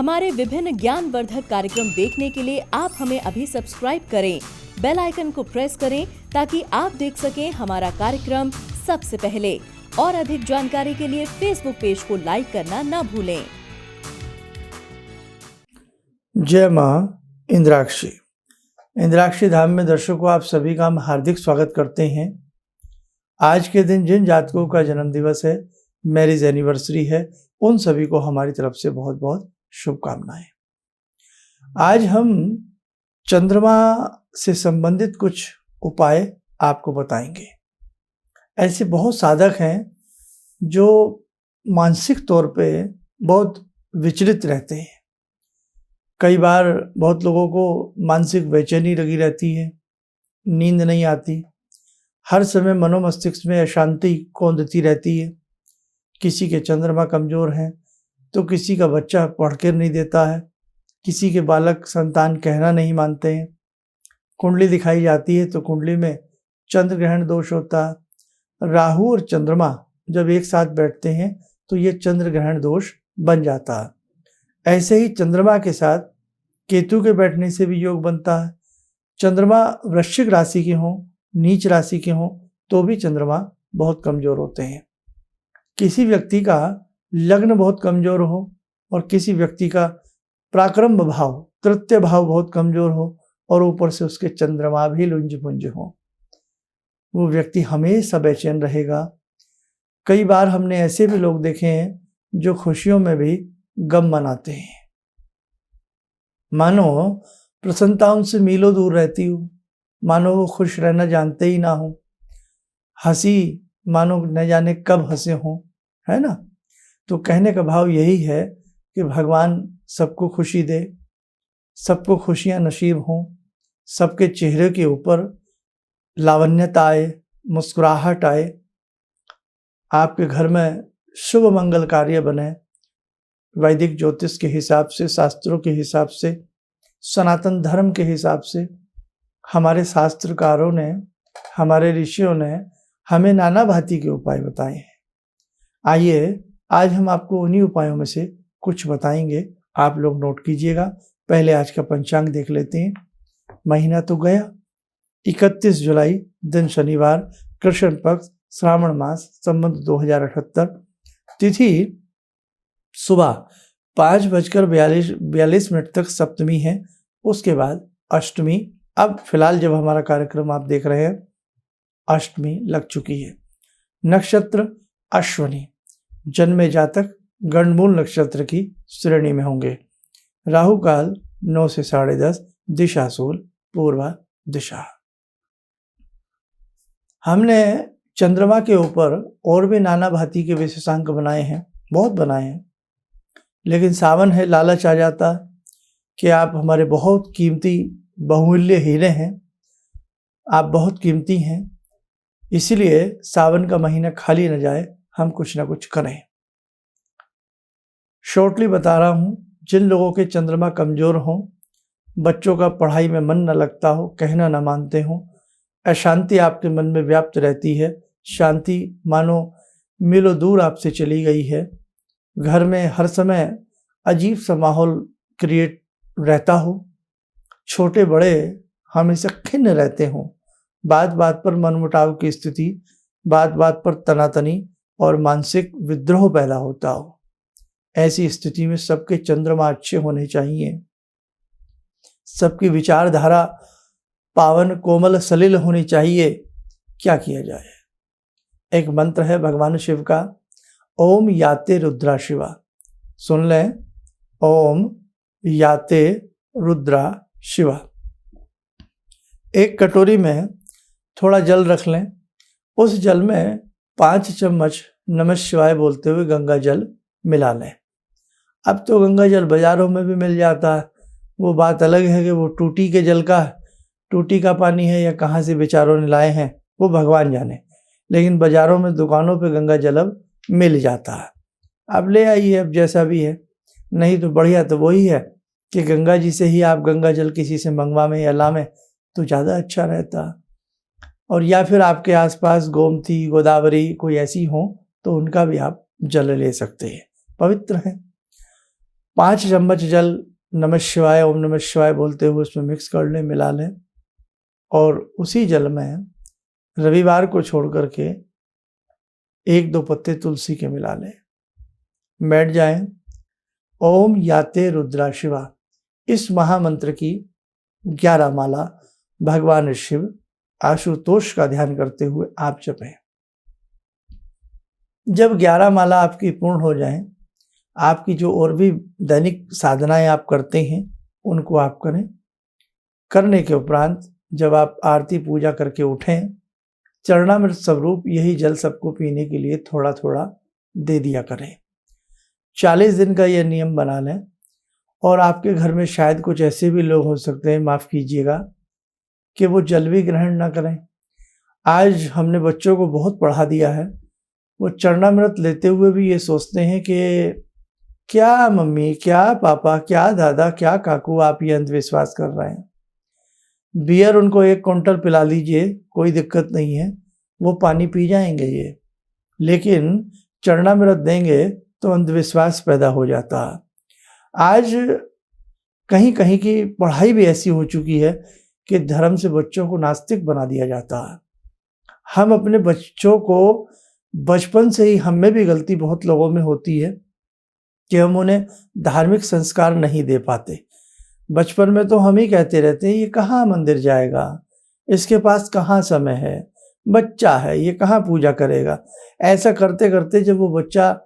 हमारे विभिन्न ज्ञानवर्धक कार्यक्रम देखने के लिए आप हमें अभी सब्सक्राइब करें, बेल आइकन को प्रेस करें ताकि आप देख सकें हमारा कार्यक्रम सबसे पहले। और अधिक जानकारी के लिए फेसबुक पेज को लाइक करना न भूलें। जय माँ इंद्राक्षी। इंद्राक्षी धाम में दर्शकों आप सभी का हम हार्दिक स्वागत करते हैं। आज के दिन जिन जातकों का जन्म दिवस है, मैरिज एनिवर्सरी है, उन सभी को हमारी तरफ से बहुत बहुत शुभकामनाएं। आज हम चंद्रमा से संबंधित कुछ उपाय आपको बताएंगे। ऐसे बहुत साधक हैं जो मानसिक तौर पे बहुत विचलित रहते हैं। कई बार बहुत लोगों को मानसिक बेचैनी लगी रहती है, नींद नहीं आती, हर समय मनोमस्तिष्क में अशांति कौंधती रहती है। किसी के चंद्रमा कमजोर हैं तो किसी का बच्चा पढ़ कर नहीं देता है, किसी के बालक संतान कहना नहीं मानते हैं। कुंडली दिखाई जाती है तो कुंडली में चंद्र ग्रहण दोष होता है। राहु और चंद्रमा जब एक साथ बैठते हैं तो ये चंद्र ग्रहण दोष बन जाता है। ऐसे ही चंद्रमा के साथ केतु के बैठने से भी योग बनता है। चंद्रमा वृश्चिक राशि के हों, नीच राशि के हों तो भी चंद्रमा बहुत कमजोर होते हैं। किसी व्यक्ति का लग्न बहुत कमजोर हो और किसी व्यक्ति का पराक्रम भाव, तृतीय भाव बहुत कमजोर हो और ऊपर से उसके चंद्रमा भी लुंज पुंज हो, वो व्यक्ति हमेशा बेचैन रहेगा। कई बार हमने ऐसे भी लोग देखे हैं जो खुशियों में भी गम मनाते हैं। मानो प्रसन्नता उनसे मीलों दूर रहती हो, मानो वो खुश रहना जानते ही ना हो। हंसी मानो न जाने कब हंसे हों, है ना। तो कहने का भाव यही है कि भगवान सबको खुशी दे, सबको खुशियां नसीब हों, सबके चेहरे के ऊपर लावण्यता आए, मुस्कुराहट आए, आपके घर में शुभ मंगल कार्य बने। वैदिक ज्योतिष के हिसाब से, शास्त्रों के हिसाब से, सनातन धर्म के हिसाब से हमारे शास्त्रकारों ने, हमारे ऋषियों ने हमें नाना भांति के उपाय बताए हैं। आइए आज हम आपको उन्हीं उपायों में से कुछ बताएंगे, आप लोग नोट कीजिएगा। पहले आज का पंचांग देख लेते हैं। महीना तो गया 31 जुलाई, दिन शनिवार, कृष्ण पक्ष, श्रावण मास, संवत 2078, तिथि सुबह 5:42 तक सप्तमी है, उसके बाद अष्टमी। अब फिलहाल जब हमारा कार्यक्रम आप देख रहे हैं, अष्टमी लग चुकी है। नक्षत्र अश्विनी, जन्मे जातक गणमूल नक्षत्र की श्रेणी में होंगे। राहु काल 9 से 10:30, दिशा सूल पूर्वा दिशा। हमने चंद्रमा के ऊपर और भी नाना भांति के विशेषांक बनाए हैं, बहुत बनाए हैं, लेकिन सावन है, लालच आ जाता कि आप हमारे बहुत कीमती बहुमूल्य हीरे हैं, आप बहुत कीमती हैं, इसीलिए सावन का महीना खाली न जाए, हम कुछ ना कुछ करें। शॉर्टली बता रहा हूँ, जिन लोगों के चंद्रमा कमजोर हों, बच्चों का पढ़ाई में मन न लगता हो, कहना न मानते हों, अशांति आपके मन में व्याप्त रहती है, शांति मानो मीलों दूर आपसे चली गई है, घर में हर समय अजीब सा माहौल क्रिएट रहता हो, छोटे बड़े हमेशा खिन्न रहते हों, बात बात पर मनमुटाव की स्थिति, बात बात पर तनातनी और मानसिक विद्रोह पैदा होता हो, ऐसी स्थिति में सबके चंद्रमा अच्छे होने चाहिए, सबकी विचारधारा पावन कोमल सलिल होनी चाहिए। क्या किया जाए? एक मंत्र है भगवान शिव का, ओम याते रुद्रा शिवा। सुन लें, ओम याते रुद्रा शिवा। एक कटोरी में थोड़ा जल रख लें, उस जल में 5 चम्मच नमः शिवाय बोलते हुए गंगा जल मिला लें। अब तो गंगा जल बाजारों में भी मिल जाता है, वो बात अलग है कि वो टूटी के जल का, टूटी का पानी है या कहाँ से बेचारों ने लाए हैं, वो भगवान जाने, लेकिन बाजारों में दुकानों पे गंगा जल अब मिल जाता है। अब ले आइए, अब जैसा भी है, नहीं तो बढ़िया तो वही है कि गंगा जी से ही आप गंगा जल किसी से मंगवावें या लावें तो ज़्यादा अच्छा रहता। और या फिर आपके आसपास गोमती, गोदावरी कोई ऐसी हो तो उनका भी आप जल ले सकते हैं, पवित्र है। 5 चम्मच जल नमः शिवाय ओम नमः शिवाय बोलते हुए उसमें मिक्स कर लें, मिला लें और उसी जल में रविवार को छोड़ करके 1-2 पत्ते तुलसी के मिला लें, बैठ जाएं। ओम याते रुद्रा शिवा, इस महामंत्र की 11 माला भगवान शिव आशुतोष का ध्यान करते हुए आप जपें। जब 11 माला आपकी पूर्ण हो जाएं, आपकी जो और भी दैनिक साधनाएं आप करते हैं उनको आप करें। करने के उपरांत जब आप आरती पूजा करके उठें, चरणामृत स्वरूप यही जल सबको पीने के लिए थोड़ा थोड़ा दे दिया करें। 40 दिन का यह नियम बना लें। और आपके घर में शायद कुछ ऐसे भी लोग हो सकते हैं, माफ़ कीजिएगा, कि वो जल भी ग्रहण ना करें। आज हमने बच्चों को बहुत पढ़ा दिया है, वो चरणामृत लेते हुए भी ये सोचते हैं कि क्या मम्मी, क्या पापा, क्या दादा, क्या काकू आप ये अंधविश्वास कर रहे हैं। बियर उनको 1 क्विंटल पिला लीजिए, कोई दिक्कत नहीं है, वो पानी पी जाएंगे ये, लेकिन चरणामृत देंगे तो अंधविश्वास पैदा हो जाता है। आज कहीं कहीं की पढ़ाई भी ऐसी हो चुकी है कि धर्म से बच्चों को नास्तिक बना दिया जाता है। हम अपने बच्चों को बचपन से ही, हम में भी गलती बहुत लोगों में होती है कि हम उन्हें धार्मिक संस्कार नहीं दे पाते। बचपन में तो हम ही कहते रहते हैं, ये कहाँ मंदिर जाएगा, इसके पास कहाँ समय है, बच्चा है, ये कहाँ पूजा करेगा। ऐसा करते करते जब वो बच्चा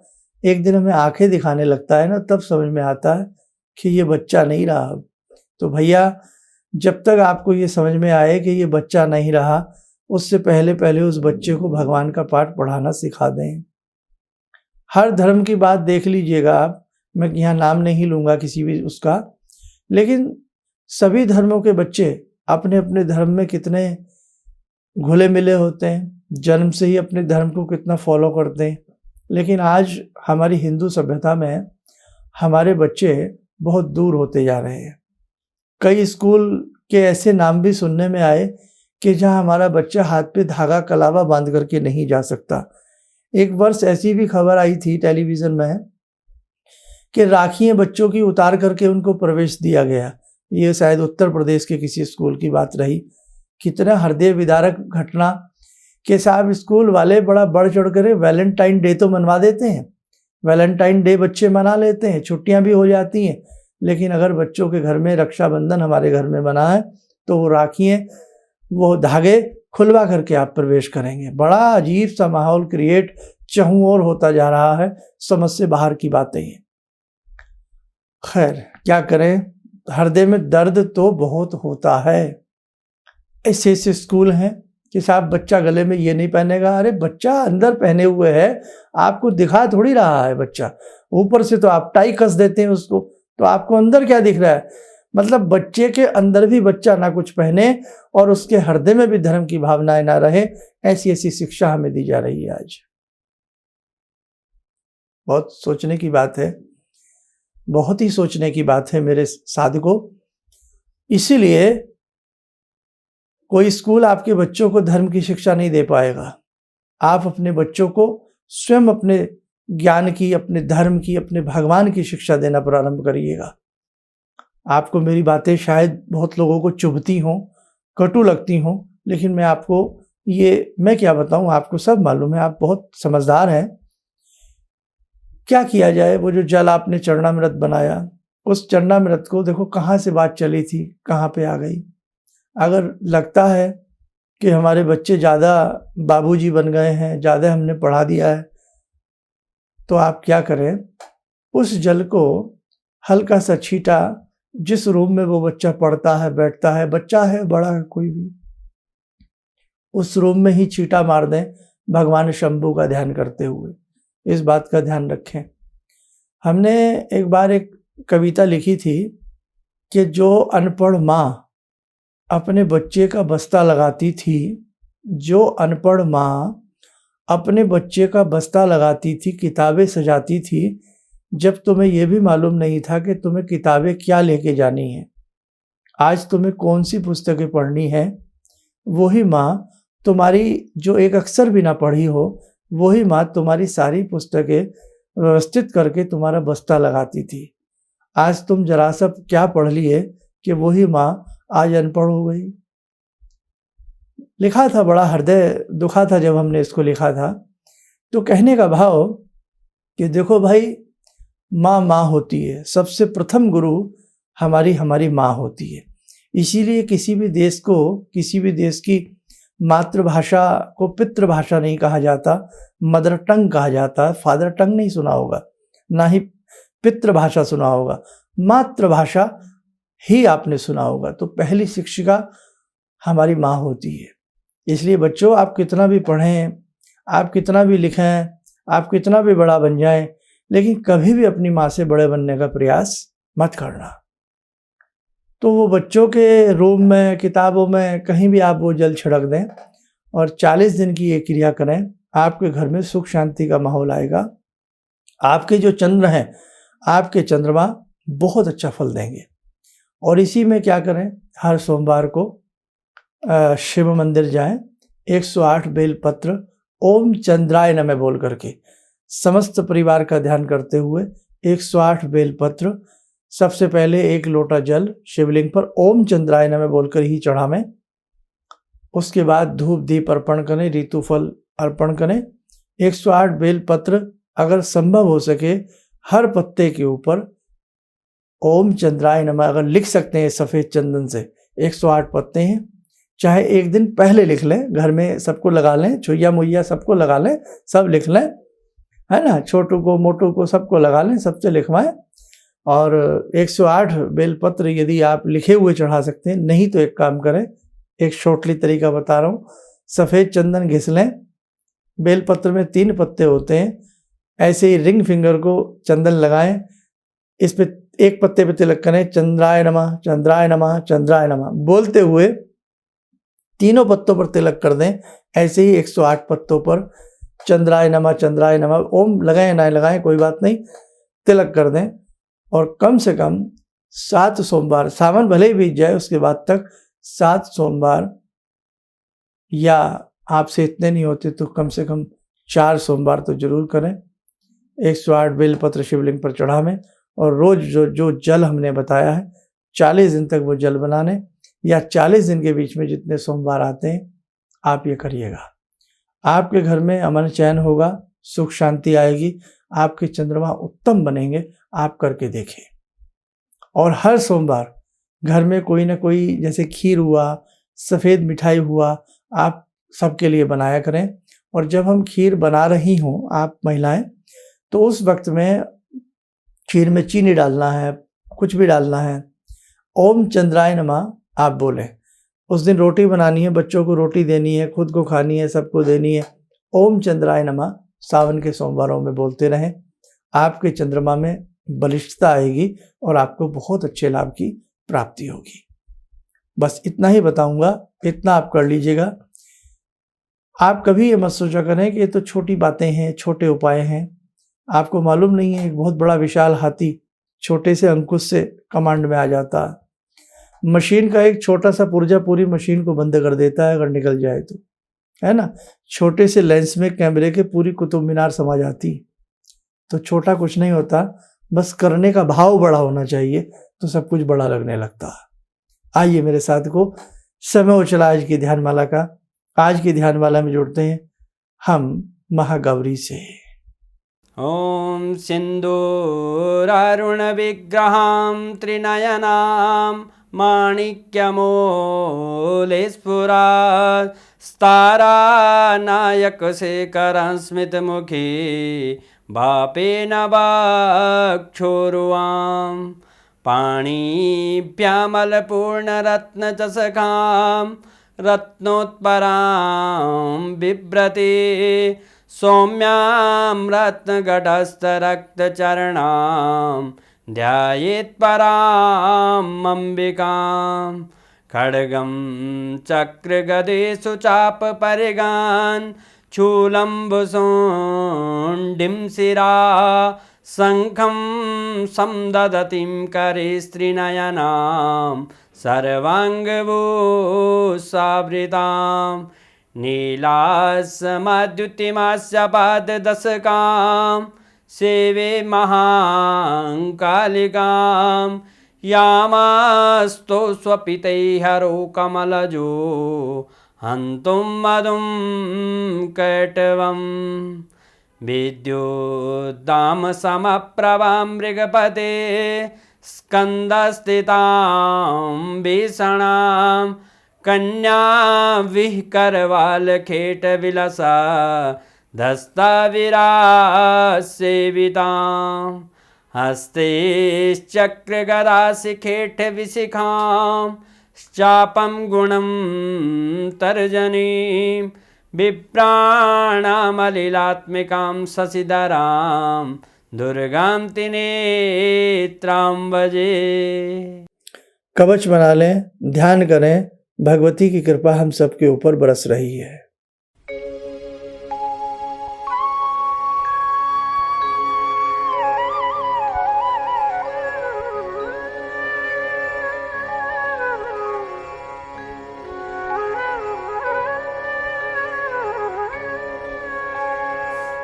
एक दिन हमें आंखें दिखाने लगता है ना, तब समझ में आता है कि ये बच्चा नहीं रहा। तो भैया, जब तक आपको ये समझ में आए कि ये बच्चा नहीं रहा, उससे पहले पहले उस बच्चे को भगवान का पाठ पढ़ाना सिखा दें। हर धर्म की बात देख लीजिएगा आप, मैं यहाँ नाम नहीं लूँगा किसी भी उसका, लेकिन सभी धर्मों के बच्चे अपने अपने धर्म में कितने घुले मिले होते हैं, जन्म से ही अपने धर्म को कितना फॉलो करते हैं। लेकिन आज हमारी हिंदू सभ्यता में हमारे बच्चे बहुत दूर होते जा रहे हैं। कई स्कूल के ऐसे नाम भी सुनने में आए कि जहां हमारा बच्चा हाथ पे धागा कलावा बांध करके नहीं जा सकता। एक वर्ष ऐसी भी खबर आई थी टेलीविज़न में कि राखियाँ बच्चों की उतार करके उनको प्रवेश दिया गया। ये शायद उत्तर प्रदेश के किसी स्कूल की बात रही। कितना हृदय विदारक घटना कि साहब स्कूल वाले बड़ा बढ़ चढ़ कर वैलेंटाइन डे तो मनवा देते हैं, वैलेंटाइन डे बच्चे मना लेते हैं, छुट्टियां भी हो जाती हैं, लेकिन अगर बच्चों के घर में रक्षाबंधन हमारे घर में बना है तो वो राखियाँ, वो धागे खुलवा करके आप प्रवेश करेंगे। बड़ा अजीब सा माहौल क्रिएट चहुं ओर होता जा रहा है, समझ से बाहर की बातें हैं। खैर क्या करें, हृदय में दर्द तो बहुत होता है। ऐसे ऐसे स्कूल हैं कि साहब बच्चा गले में ये नहीं पहनेगा। अरे बच्चा अंदर पहने हुए है, आपको दिखा थोड़ी रहा है बच्चा, ऊपर से तो आप टाई कस देते हैं उसको, तो आपको अंदर क्या दिख रहा है। मतलब बच्चे के अंदर भी बच्चा ना कुछ पहने और उसके हृदय में भी धर्म की भावनाएं ना रहे, ऐसी ऐसी शिक्षा हमें दी जा रही है आज। बहुत सोचने की बात है, बहुत ही सोचने की बात है मेरे साधकों। इसीलिए कोई स्कूल आपके बच्चों को धर्म की शिक्षा नहीं दे पाएगा। आप अपने बच्चों को स्वयं अपने ज्ञान की, अपने धर्म की, अपने भगवान की शिक्षा देना प्रारंभ करिएगा। आपको मेरी बातें शायद बहुत लोगों को चुभती हों, कटु लगती हों, लेकिन मैं आपको मैं क्या बताऊं, आपको सब मालूम है, आप बहुत समझदार हैं। क्या किया जाए, वो जो जल आपने चरणामृत बनाया, उस चरणामृत को देखो कहाँ से बात चली थी, कहाँ पे आ गई। अगर लगता है कि हमारे बच्चे ज़्यादा बाबूजी बन गए हैं, ज़्यादा हमने पढ़ा दिया है, तो आप क्या करें, उस जल को हल्का सा छींटा, जिस रूम में वो बच्चा पढ़ता है, बैठता है, बच्चा है बड़ा है कोई भी, उस रूम में ही छींटा मार दें भगवान शंभू का ध्यान करते हुए। इस बात का ध्यान रखें। हमने एक बार एक कविता लिखी थी कि जो अनपढ़ माँ अपने बच्चे का बस्ता लगाती थी, जो अनपढ़ माँ अपने बच्चे का बस्ता लगाती थी, किताबें सजाती थी, जब तुम्हें यह भी मालूम नहीं था कि तुम्हें किताबें क्या लेके जानी है। आज तुम्हें कौन सी पुस्तकें पढ़नी है, वही माँ तुम्हारी, जो एक अक्षर भी ना पढ़ी हो, वही माँ तुम्हारी सारी पुस्तकें व्यवस्थित करके तुम्हारा बस्ता लगाती थी। आज तुम जरा सा क्या पढ़ लिए कि वही माँ आज अनपढ़ हो गई। लिखा था, बड़ा हृदय दुखा था जब हमने इसको लिखा था। तो कहने का भाव कि देखो भाई, माँ माँ होती है, सबसे प्रथम गुरु हमारी माँ होती है। इसीलिए किसी भी देश को, किसी भी देश की मातृभाषा को पितृभाषा नहीं कहा जाता, मदर टंग कहा जाता है। फादर टंग नहीं सुना होगा, ना ही पितृभाषा सुना होगा, मातृभाषा ही आपने सुना होगा। तो पहली शिक्षिका हमारी माँ होती है। इसलिए बच्चों, आप कितना भी पढ़ें, आप कितना भी लिखें, आप कितना भी बड़ा बन जाएं, लेकिन कभी भी अपनी माँ से बड़े बनने का प्रयास मत करना। तो वो बच्चों के रूम में, किताबों में कहीं भी आप वो जल छिड़क दें और 40 दिन की ये क्रिया करें, आपके घर में सुख शांति का माहौल आएगा। आपके जो चंद्र हैं, आपके चंद्रमा बहुत अच्छा फल देंगे। और इसी में क्या करें, हर सोमवार को शिव मंदिर जाएं, 108 बेलपत्र ओम चंद्राय नमः बोल करके समस्त परिवार का ध्यान करते हुए 108 बेलपत्र सबसे पहले 1 लोटा जल शिवलिंग पर ओम चंद्राय नमः बोलकर ही चढ़ावें। उसके बाद धूप दीप अर्पण करें, ऋतुफल अर्पण करें। 108 बेलपत्र अगर संभव हो सके हर पत्ते के ऊपर ओम चंद्राय नमः अगर लिख सकते हैं सफ़ेद चंदन से, 108 पत्ते हैं, चाहे एक दिन पहले लिख लें, घर में सबको लगा लें, छुइया मुइया सबको लगा लें, सब लिख लें, है ना, छोटू को मोटू को सबको लगा लें, सबसे लिखवाएं। और 108 बेलपत्र यदि आप लिखे हुए चढ़ा सकते हैं, नहीं तो एक काम करें, एक शॉर्टली तरीका बता रहा हूँ, सफ़ेद चंदन घिस लें, बेलपत्र में 3 पत्ते होते हैं, ऐसे ही रिंग फिंगर को चंदन लगाएं, इस पे एक पत्ते पे तिलक करें, चंद्राय नमः चंद्राय नमः चंद्राय नमः बोलते हुए तीनों पत्तों पर तिलक कर दें। ऐसे ही 108 पत्तों पर चंद्राय नमः ओम लगाएं ना लगाएं कोई बात नहीं, तिलक कर दें। और कम से कम 7 सोमवार, सावन भले ही बीत जाए उसके बाद तक 7 सोमवार, या आपसे इतने नहीं होते तो कम से कम 4 सोमवार तो जरूर करें। 108 बेलपत्र शिवलिंग पर चढ़ावें और रोज जो जल हमने बताया है 40 दिन तक वो जल बनाने, या 40 दिन के बीच में जितने सोमवार आते हैं आप ये करिएगा। आपके घर में अमन चैन होगा, सुख शांति आएगी, आपके चंद्रमा उत्तम बनेंगे। आप करके देखें। और हर सोमवार घर में कोई ना कोई, जैसे खीर हुआ, सफ़ेद मिठाई हुआ, आप सबके लिए बनाया करें। और जब हम खीर बना रही हों आप महिलाएं, तो उस वक्त में खीर में चीनी डालना है, कुछ भी डालना है, ओम चंद्राय नमः आप बोलें। उस दिन रोटी बनानी है, बच्चों को रोटी देनी है, खुद को खानी है, सबको देनी है। ओम चंद्राय नमः सावन के सोमवारों में बोलते रहें। आपके चंद्रमा में बलिष्ठता आएगी और आपको बहुत अच्छे लाभ की प्राप्ति होगी। बस इतना ही बताऊंगा, इतना आप कर लीजिएगा। आप कभी ये मत सोचा करें कि ये तो छोटी बातें हैं, छोटे उपाय हैं। आपको मालूम नहीं है, एक बहुत बड़ा विशाल हाथी छोटे से अंकुश से कमांड में आ जाता है। मशीन का एक छोटा सा पुर्जा पूरी मशीन को बंद कर देता है अगर निकल जाए तो, है ना। छोटे से लेंस में कैमरे के पूरी कुतुब मीनार समा जाती। तो छोटा कुछ नहीं होता, बस करने का भाव बड़ा होना चाहिए तो सब कुछ बड़ा लगने लगता है। आइए मेरे साथ को समय हो चला आज की ध्यानमाला का। आज की ध्यानमाला में जुड़ते हैं हम महागौरी से। ॐ सिन्दूरारुणविग्रहां त्रिनयनां माणिक्यमूलस्फुरात् स्तारानायकशेखरं स्मितमुखी भापेन वक्षोरुवां पाणिभ्यामलपूर्णरत्नचषकां रत्नोत्परां बिभ्रति सौम्यां रत्नघटस्थरक्तचरणां ध्यायेत्पराम् अम्बिकां खड्गं चक्रगदेषु चापपरिगान् शूलम्बुशुण्डिं शिरा शङ्खं संदधतीं करे स्त्रीनयनां सर्वाङ्गभूषावृतां नीलास्मद्युतिमास्य पाददशकां सेवे महाकालिकां यामास्तो स्वपितैहरो कमलजो हन्तुं मधुं कैटवम् विद्युद्दाम समप्रभां मृगपते स्कन्दस्थितां भीषणां कन्या विहकरवालखेटविलसा धस्ताविरासेवितां हस्तैश्चक्रगदाशिखेटविशिखां चापं गुणं तर्जनीं विप्राणामलिलात्मिकां शशिधरां दुर्गां त्रिनेत्रां भजे। कवच बना लें, ध्यान करें, भगवती की कृपा हम सबके ऊपर बरस रही है।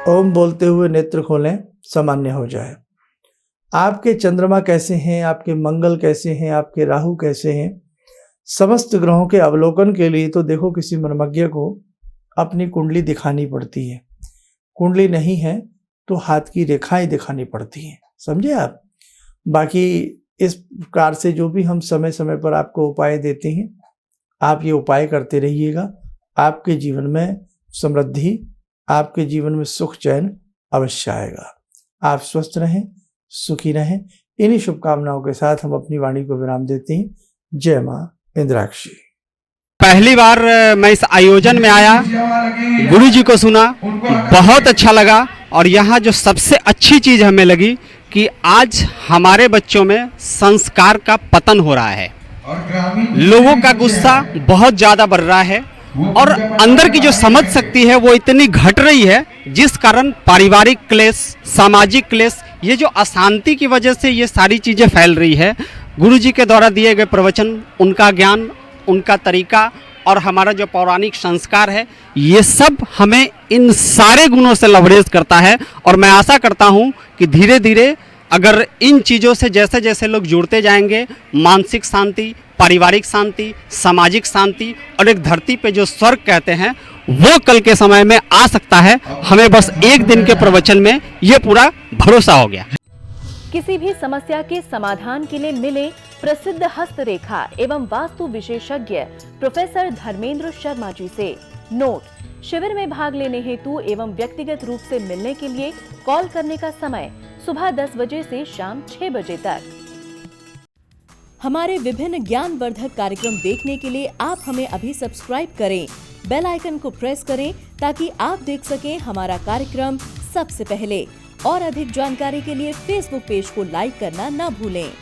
ओम बोलते हुए नेत्र खोलें, सामान्य हो जाए। आपके चंद्रमा कैसे हैं, आपके मंगल कैसे हैं, आपके राहु कैसे हैं, समस्त ग्रहों के अवलोकन के लिए तो देखो किसी मनमज्ञ को अपनी कुंडली दिखानी पड़ती है। कुंडली नहीं है तो हाथ की रेखाएं दिखानी पड़ती हैं, समझे आप। बाकी इस प्रकार से जो भी हम समय समय पर आपको उपाय देते हैं, आप ये उपाय करते रहिएगा। आपके जीवन में समृद्धि, आपके जीवन में सुख चैन अवश्य आएगा। आप स्वस्थ रहें, सुखी रहें। इन्हीं शुभकामनाओं के साथ हम अपनी वाणी को विराम देते हैं। जय मां इंद्राक्षी। पहली बार मैं इस आयोजन में आया, गुरु जी को सुना, बहुत अच्छा लगा। और यहाँ जो सबसे अच्छी चीज़ हमें लगी कि आज हमारे बच्चों में संस्कार का पतन हो रहा है। लोगों का गुस्सा बहुत ज़्यादा बढ़ रहा है और अंदर की जो समझ शक्ति है वो इतनी घट रही है, जिस कारण पारिवारिक क्लेश, सामाजिक क्लेश, ये जो अशांति की वजह से ये सारी चीज़ें फैल रही है। गुरु जी के द्वारा दिए गए प्रवचन, उनका ज्ञान, उनका तरीका और हमारा जो पौराणिक संस्कार है, ये सब हमें इन सारे गुणों से लवरेज करता है। और मैं आशा करता हूँ कि धीरे धीरे अगर इन चीज़ों से जैसे जैसे लोग जुड़ते जाएंगे, मानसिक शांति, पारिवारिक शांति, सामाजिक शांति और एक धरती पे जो स्वर्ग कहते हैं वो कल के समय में आ सकता है। हमें बस एक दिन के प्रवचन में ये पूरा भरोसा हो गया। किसी भी समस्या के समाधान के लिए मिले प्रसिद्ध हस्तरेखा एवं वास्तु विशेषज्ञ प्रोफेसर धर्मेंद्र शर्मा जी से। नोट: शिविर में भाग लेने हेतु एवं व्यक्तिगत रूप से मिलने के लिए कॉल करने का समय सुबह 10 बजे से शाम 6 बजे तक। हमारे विभिन्न ज्ञानवर्धक कार्यक्रम देखने के लिए आप हमें अभी सब्सक्राइब करें, बेल आइकन को प्रेस करें ताकि आप देख सकें हमारा कार्यक्रम सबसे पहले। और अधिक जानकारी के लिए फेसबुक पेज को लाइक करना न भूलें।